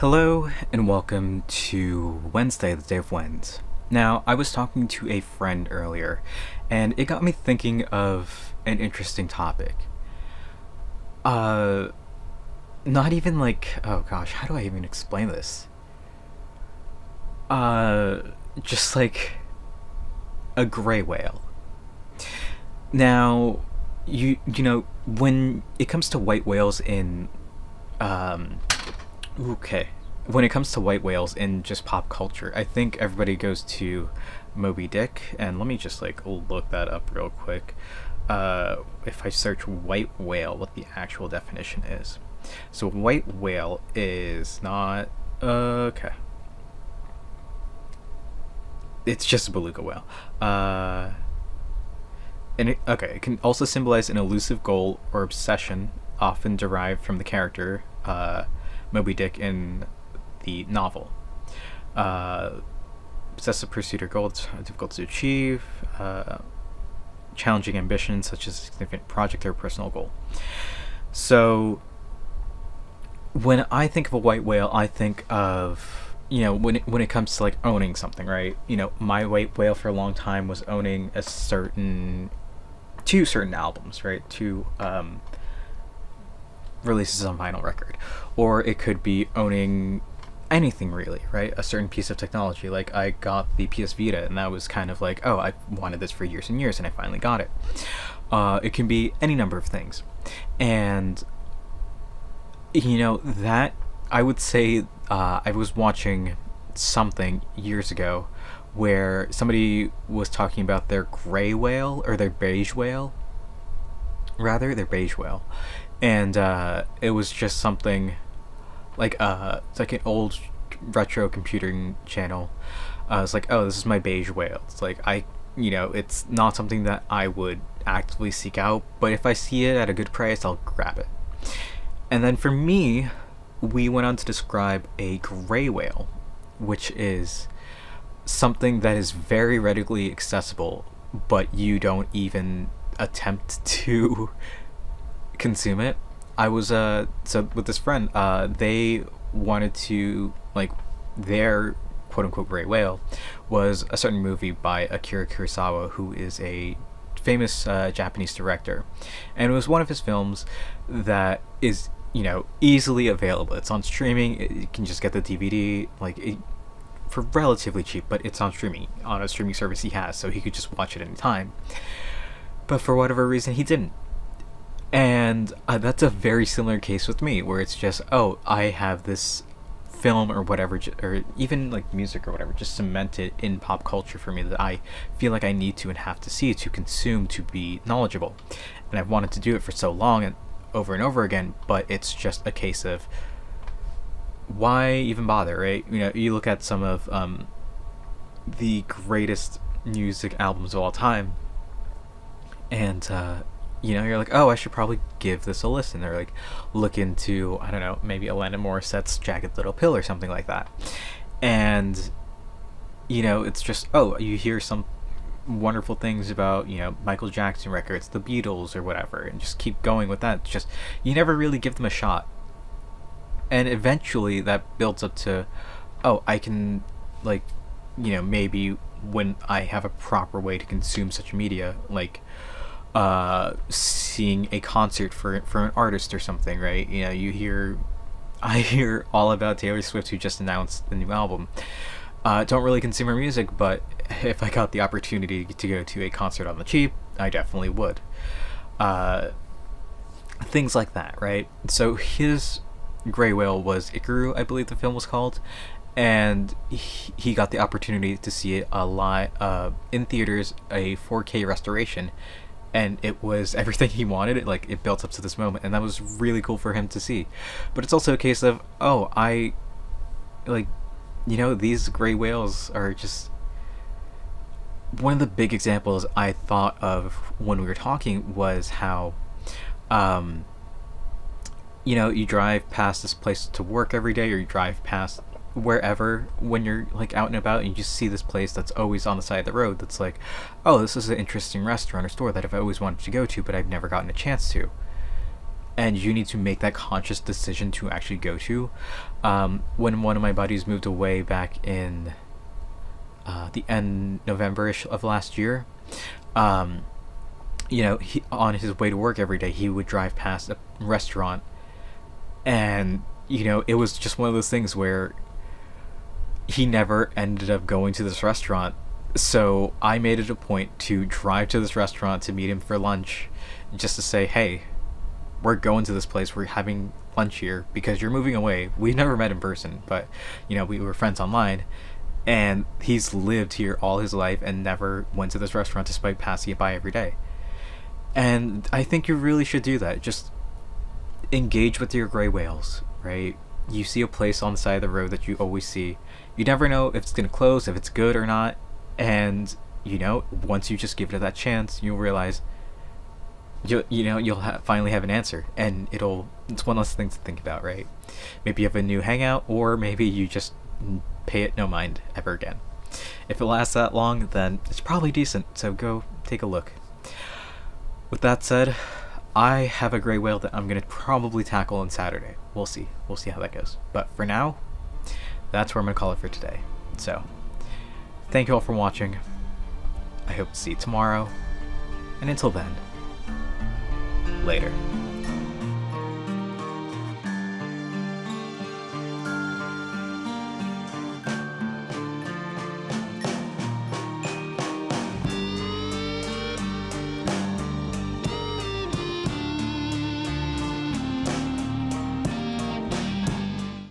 Hello and welcome to Wednesday, the day of Wens. Now, I was talking to a friend earlier, and it got me thinking of an interesting topic. Uh, Not even like, oh gosh, how do I even explain this? Uh, just like a gray whale. Now, you know when it comes to white whales in um okay. When it comes to white whales in just pop culture, I think everybody goes to Moby Dick, and let me just like look that up real quick. If I search white whale, what the actual definition is. So white whale is not okay. It's just a beluga whale. It can also symbolize an elusive goal or obsession, often derived from the character Moby Dick in the novel. Uh, Obsessive pursuit or goal that's difficult to achieve, challenging ambition such as a significant project or personal goal. So when I think of a white whale, I think of when it comes to like owning something, right? My white whale for a long time was owning a certain two certain albums, right? Two releases on vinyl record, or it could be owning anything really, right? A certain piece of technology. Like I got the PS Vita, and that was kind of like, oh, I wanted this for years and years, and I finally got it. It can be any number of things, and that I would say I was watching something years ago where somebody was talking about their gray whale or their beige whale, rather their beige whale, and it was just something like it's like an old retro computing channel. It's like, oh, this is my beige whale. It's like it's not something that I would actively seek out, but if I see it at a good price, I'll grab it. And then for me, we went on to describe a gray whale, which is something that is very readily accessible, but you don't even attempt to consume it. I was so with this friend, they wanted to like their quote unquote gray whale was a certain movie by Akira Kurosawa, who is a famous Japanese director, and it was one of his films that is easily available. It's on streaming. You can just get the DVD for relatively cheap, but it's on streaming on a streaming service he has, so he could just watch it anytime. But for whatever reason, he didn't. And that's a very similar case with me, where it's just, oh, I have this film or whatever, or even like music or whatever, just cemented in pop culture for me that I feel like I need to and have to see to consume to be knowledgeable. And I've wanted to do it for so long and over again, but it's just a case of why even bother, right? You look at some of the greatest music albums of all time, and you're like, oh, I should probably give this a listen, or like look into, I don't know, maybe Alanis Morissette's Jagged Little Pill or something like that. And it's just, oh, you hear some wonderful things about Michael Jackson records, the Beatles or whatever, and just keep going with that. It's just, you never really give them a shot, and eventually that builds up to, oh, I can like maybe when I have a proper way to consume such media, like seeing a concert for an artist or something, right? I hear all about Taylor Swift, who just announced the new album. Don't really consume her music, but if I got the opportunity to go to a concert on the cheap, I definitely would. Things like that, right? So his gray whale was Ikaru, I believe the film was called, and he got the opportunity to see it in theaters, a 4K restoration, and it was everything he wanted. It built up to this moment, and that was really cool for him to see. But it's also a case of, oh, I like these gray whales are just one of the big examples I thought of when we were talking was how you drive past this place to work every day, or you drive past wherever when you're like out and about, and you just see this place that's always on the side of the road that's like, oh, this is an interesting restaurant or store that I've always wanted to go to, but I've never gotten a chance to. and you need to make that conscious decision to actually go to. When one of my buddies moved away back in the end November-ish of last year, he, on his way to work every day, he would drive past a restaurant, and it was just one of those things where he never ended up going to this restaurant. So I made it a point to drive to this restaurant to meet him for lunch, just to say, hey, we're going to this place, we're having lunch here because you're moving away. We never met in person, but we were friends online, and he's lived here all his life and never went to this restaurant despite passing it by every day. And I think you really should do that. Just engage with your gray whales, right? You see a place on the side of the road that you always see. You never know if it's going to close, if it's good or not. And, once you just give it that chance, you'll realize you'll finally have an answer. And it's one less thing to think about, right? Maybe you have a new hangout, or maybe you just pay it no mind ever again. If it lasts that long, then it's probably decent. So go take a look. With that said, I have a gray whale that I'm going to probably tackle on Saturday. We'll see. We'll see how that goes. But for now, that's where I'm going to call it for today. So, thank you all for watching. I hope to see you tomorrow. And until then, later.